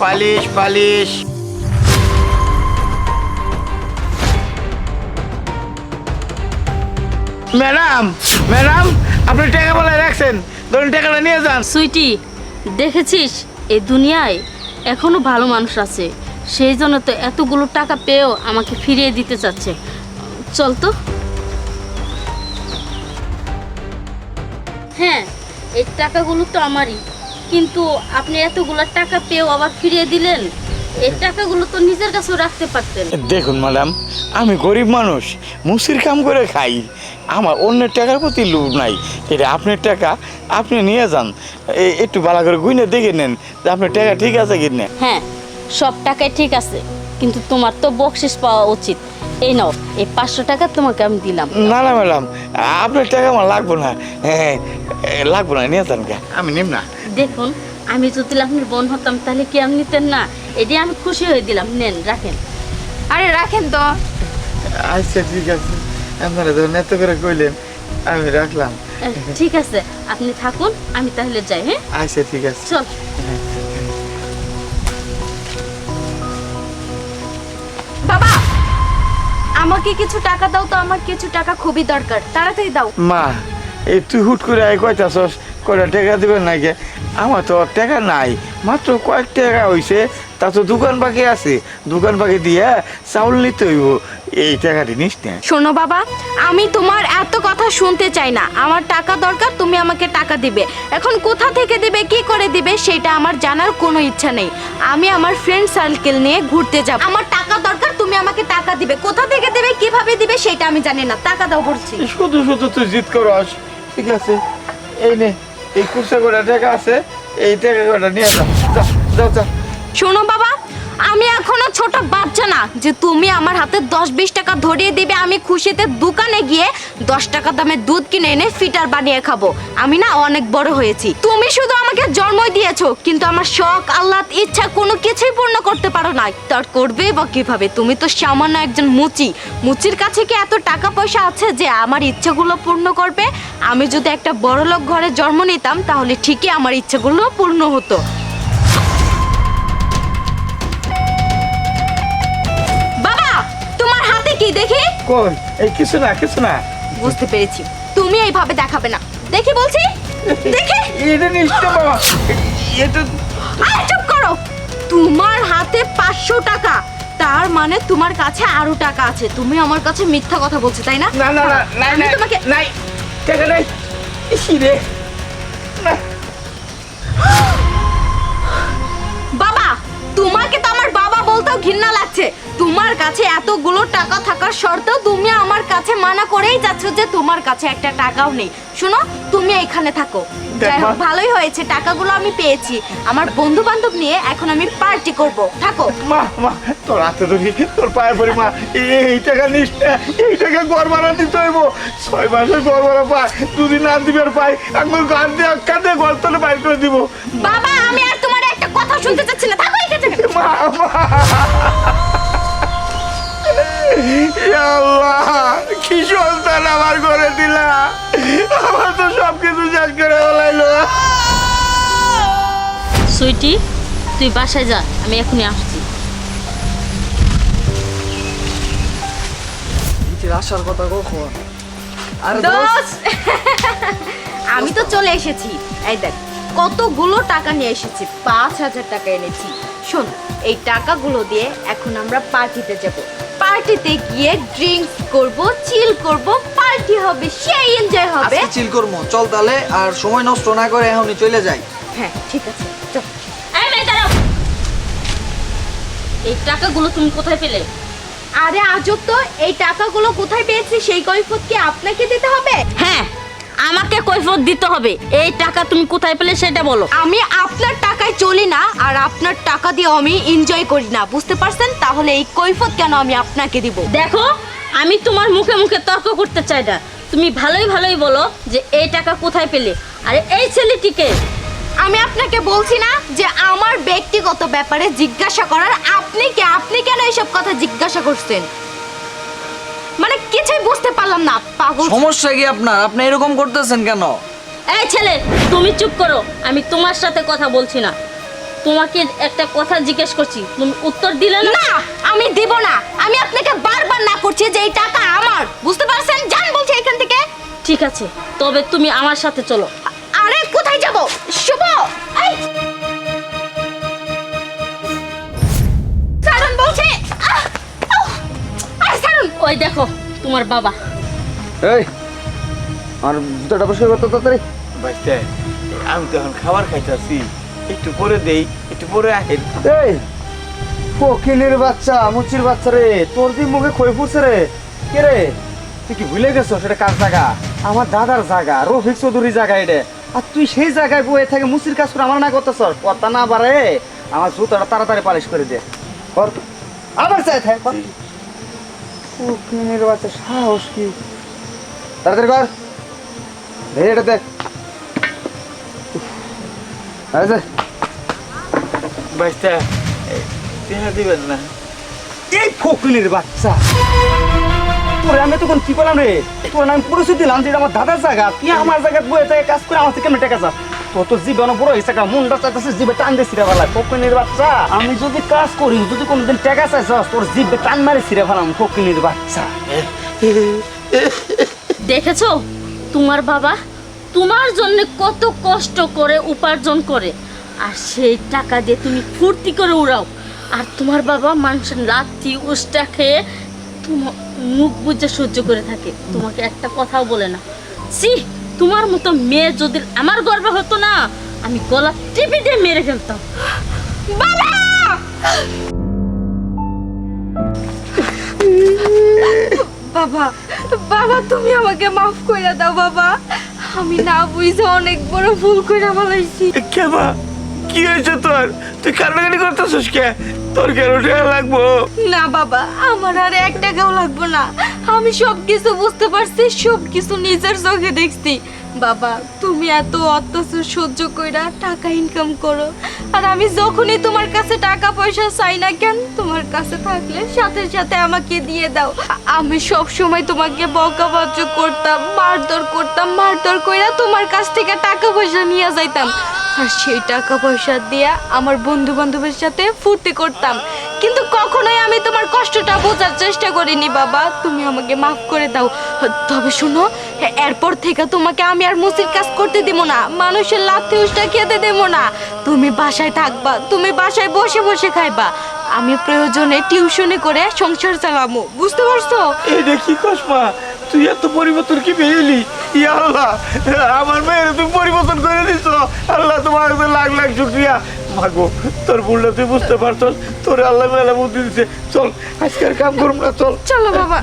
Polish polish. Madam madam, আপনি টাকা বলে রাখছেন, ধরুন টাকাটা নিয়ে যান। সুইটি, দেখেছিস এই দুনিয়ায় এখনো ভালো মানুষ আছে, সেই জন্য তো এতগুলো টাকা পেয়েও আমাকে ফিরিয়ে দিতে চাচ্ছে। চল তো। হ্যাঁ, এই টাকাগুলো তো আমারই, কিন্তু আপনি এতগুলো টাকা পেয়েও আবার ফিরিয়ে দিলেন। এই টাকাগুলো তো নিজের কাছেও রাখতে পারতেন। দেখুন ম্যাডাম, আমি গরিব মানুষ, মুসির কাম করে খাই, আমার অন্যের টাকার প্রতি লোভ নাই। এটা আপনার টাকা, আপনি নিয়ে যান। একটু ভালো করে গুইনে দেখে নেন যে আপনার টাকা ঠিক আছে কি না। হ্যাঁ, সব টাকাই ঠিক আছে, কিন্তু তোমার তো বকশিস পাওয়া উচিত। এই নাও, এই 500 টাকা তোমাকে আমি দিলাম। না না ম্যাডাম, আপনার টাকা আমার লাগবো না। হ্যাঁ, লাগবো না, নিয়ে যান কে, আমি নিম না। দেখুন, আমি যদি আপনার বোন হতাম তাহলে কি আপনি নিতেন না? এটি আমি খুশি হয়ে দিলাম, নেন রাখেন। আরে রাখেন তো। আচ্ছা ঠিক আছে, আপনারা যখন এত করে কইলেন আমি রাখলাম। ঠিক আছে, আপনি থাকুন, আমি তাহলে যাই। হ্যাঁ আচ্ছা ঠিক আছে। চল। বাবা, আমাকে কিছু টাকা দাও তো, আমার কিছু টাকা খুবই দরকার, তাড়াতাড়ি দাও। মা, এই তুই হুট করে আয় কয়তাছস, কয়টা টাকা দিবেন নাকি? আমার তো টাকা নাই, মাত্র কয়েক টাকা হইছে, তা তো দোকান বাকি আছে, দোকান বাকি দিয়ে চাউল নিতে হইব। এই টাকাটি নিস না। শোনো বাবা, আমি তোমার এত কথা শুনতে চাই না। আমার টাকা দরকার, তুমি আমাকে টাকা দিবে। এখন কোথা থেকে দিবে, কি করে দিবে, সেটা আমার জানার কোনো ইচ্ছা নেই। আমি আমার ফ্রেন্ড সার্কেল নিয়ে ঘুরতে যাব। আমার টাকা দরকার, তুমি আমাকে টাকা দিবে। কোথা থেকে দিবে, কিভাবে দিবে, সেটা আমি জানি না। টাকা দাও বলছি। শুধু শুধু তুই জিদ করস। ঠিক আছে, এই নে, এই খুচরা করে টাকা আছে, এই টাকা কটা নিয়ে যা, যা যা যা। শোনো বাবা, আমি এখনো ছোট বাচ্চা না যে তুমি আমার হাতে 10-20 টাকা ধরিয়ে দিবে। আমি খুশিতে দোকানে গিয়ে 10 টাকা দামের দুধ কিনে এনে ফিটার বানিয়ে খাবো। আমি না অনেক বড় হয়েছি। তুমি শুধু আমাকে জন্ম দিয়েছো, কিন্তু আমার শখ, আল্লাহ, ইচ্ছা কোনো কিছুই পূর্ণ করতে পারো না। তার করবে বা কিভাবে? তুমি তো সামান্য একজন মুচির কাছে কি এত টাকা পয়সা আছে যে আমার ইচ্ছাগুলো পূর্ণ করবে? আমি যদি একটা বড়লোক ঘরে জন্ম নিতাম তাহলে ঠিকই আমার ইচ্ছাগুলো পূর্ণ হতো। কি দেখি? কই, এই কিছু না কিছু না। বুঝতে পেরেছি, তুমি এইভাবে দেখাবে না। দেখি বলছি, দেখি। এটা নিশ্চয় বাবা, এটা। আরে চুপ করো। তোমার হাতে 500 টাকা, তার মানে তোমার কাছে আরো টাকা আছে। তুমি আমার কাছে মিথ্যা কথা বলছো, তাই না? না না না না, আমি তোমাকে নাই টাকা নাই। ইসি রে, না। বাবা, তোমাকে তো আমার বাবা বলতেও ঘৃণা লাগছে। তোমার কাছে এতগুলো টাকা থাকার সত্ত্বেও তুমি আমার কাছে মানা করেই যাচ্ছ যে তোমার কাছে একটা টাকাও নেই। শোনো, তুমি এখানে থাকো। যাই হোক, ভালোই হয়েছে, টাকাগুলো আমি পেয়েছি। আমার বন্ধু বান্ধব নিয়ে এখন আমি পার্টি করব। থাকো। মা মা, তোর হাতে ধরি, তোর পায়ে পড়ি মা, এই টাকা নিস না। এই টাকা ঘর ভাড়া দিতে হইব। 6 মাসের ঘর ভাড়া পাই, 2 দিন না দিবের পাই, আমি গান দিয়ে আক্কা দিয়ে ঘর তলে বাইর করে দিব। বাবা, আমি আর তোমার একটা কথা শুনতে চাচ্ছি না। থাকো এখানে। মা মা, ইয়া আল্লাহ, কি সন্তান আমার করে দিলা। আমার তো সব কিছু শেষ করে ফেলাইলো। সুইটি, তুই বাসায় যা, আমি এখনই আসছি। আসার কথা কখন? আরে দোস্ত, আমি তো চলে এসেছি। এই দেখ, কতগুলো টাকা নিয়ে এসেছি। 5000 টাকা এনেছি। শোন, এই টাকাগুলো দিয়ে এখন আমরা পার্টিতে যাব। পার্টিতে গিয়ে ড্রিঙ্কস করব, চিল করব, পার্টি হবে, সেই এনজয় হবে। আজকে চিল করবো, চল তাহলে। আর সময় নষ্ট না করে এখনই চলে যাই। হ্যাঁ ঠিক আছে, চল। এই মেয়ে, দাঁড়াও। এই টাকাগুলো তুমি কোথায় পেলে? আরে আজব তো, এই টাকাগুলো কোথায় পেয়েছি সেই কৈফিয়ত কি আপনাকে দিতে হবে? হ্যাঁ, আমাকে কৈফিয়ত দিতে হবে। এই টাকা তুমি কোথায় পেলে সেটা বলো। আমি আপনার টাকায় চলি না, আর আপনার টাকা দিয়ে আমি এনজয় করি না, বুঝতে পারছেন? তাহলে এই কৈফিয়ত কেন আমি আপনাকে দিব? দেখো, আমি তোমার মুখে মুখে তর্ক করতে চাই না। তুমি ভালোই ভালোই বলো যে এই টাকা কোথায় পেলে। আরে এই ছেলেটিকে আমি আপনাকে বলছি না যে আমার ব্যক্তিগত ব্যাপারে জিজ্ঞাসা করার? আপনি কেন এইসব কথা জিজ্ঞাসা করছেন? মানে কিছুই বুঝতে পারলাম না, পাগল। সমস্যা কি আপনার? আপনি এরকম করতেছেন কেন? এই ছেলে, তুমি চুপ করো, আমি তোমার সাথে কথা বলছি না। তোমাকে একটা কথা জিজ্ঞেস করছি, তুমি উত্তর দিলে না। না আমি দিব না। আমি আপনাকে বারবার না করছি যে এই টাকা আমার, বুঝতে পারছেন? যান বলছি এখান থেকে। ঠিক আছে, তবে তুমি আমার সাথে চলো। আরে কোথায় যাব? শুভ, এই ছাড়ুন বলছি। আরে ছাড়ুন। ওই দেখো তোমার বাবা। এই আমার জুতোটা পরিষ্কার করতে তাড়াতাড়ি। বাইস্তে আমি তো এখন খাবার খাইতেছি, একটু পরে দেই, একটু পরে আহেন। এই ফকিনের বাচ্চা, মুচির বাচ্চা রে, তোর দি মুখে খই ফুটছে রে। কে রে, তুই কি ভুলে গেছো সেটা কার জায়গা? আমার দাদার জায়গা, রফিক চৌধুরীর জায়গা এটা। আর তুই সেই জায়গায় বয়ে থেকে মুচির কাজ করে আমার না করতেছ? কথা না বাড়ে, আমার জুতোটা তাড়াতাড়ি পালিশ করে দে। কর আবার চাই থাক। ফকিনের বাচ্চা, সাহস কি! তাড়াতাড়ি কর, ধরে এটা দেখ। আচ্ছা বাইস্তে দেখা দিবেন না? এই ফকিনের বাচ্চা, তোরে আমি তখন কি করলাম রে? তোর আমি পরিচয় দিলাম যে এটা আমার দাদার জায়গা, তুই আমার জায়গায় বয়ে থেকে কাজ করে আমার থেকে কেমন টাকা চাস? তোর তো জীবন বড় হয়েছে, মুন্ডা চাইতেছে জিভে টান দিয়ে ছিঁড়ে ফেলা। ফকিনের বাচ্চা, আমি যদি কাজ করি, যদি কোনোদিন টাকা চাইছস, তোর জিভে টান মারি ছিঁড়ে ফেলাম। ফকিনের বাচ্চা, দেখেছো তোমার বাবা তোমার জন্য কত কষ্ট করে উপার্জন করে, আর সেই টাকা দিয়ে তুমি ফুর্তি করে উড়াও। আর তোমার বাবা মানুষের লাথি উষ্টা খেয়ে তোমার মুখ বুজে সহ্য করে থাকে, তোমাকে একটা কথাও বলে না। সি, তোমার মতো মেয়ে যদি আমার গর্বে হতো না, আমি গলা টিপে দিয়ে মেরে ফেলতাম। বাবা, বাবা, বাবা তুমি আমাকে মাফ করে দাও বাবা। আমি না বুঝে অনেক বড় ভুল করে ফেলাইছি। কেবা কি হয়েছে তোর? তুই কান্নাকাটি করতেছিস কে? তোর কেন টাকা লাগবো? না বাবা, আমার আর 1 টাকাও লাগবে না। আমি সব কিছু বুঝতে পারছি, সব কিছু নিজের চোখে দেখছি। বাবা তুমি এত অত্যাচার সহ্য কইরা টাকা ইনকাম করো, আর আমি যখনই তোমার কাছে টাকা পয়সা চাই না কেন, তোমার কাছে থাকলে সাথে সাথে আমাকে দিয়ে দাও। আমি সব সময় তোমাকে বকাবাজ্য করতাম, মারধর কইরা তোমার কাছ থেকে টাকা পয়সা নিয়ে যাইতাম, আর সেই টাকা পয়সা দিয়া আমার বন্ধু বান্ধবের সাথে ফুর্তি করতাম। কিন্তু কখনোই আমি তোমার কষ্টটা বোঝার চেষ্টা করিনি বাবা। তুমি আমাকে মাফ করে দাও। তবে শোনো, এরপর থেকে তোমাকে আমি আর মুসির কাজ করতে দিব না, মানুষের লাথি উষ্টা খেতে দেব না। তুমি বাসায় থাকবা, তুমি বাসায় বসে বসে খাইবা, আমি প্রয়োজনে টিউশনে করে সংসার চালাবো, বুঝতে পারছো? এটা কি কসমা, তুই এত পরিবর্তন কি পেয়েলি? ইয়া আল্লাহ, আমার মেয়ের তুই পরিবর্তন করে দিছ। আল্লাহ তোমার কাছে লাখ লাখ শুকরিয়া। মাগো, তোর ভুলটা তুই বুঝতে পারছস, তোর আল্লাহ মেলা বুদ্ধি দিছে। চল আজকের কাম করুম না, চল। চলো বাবা।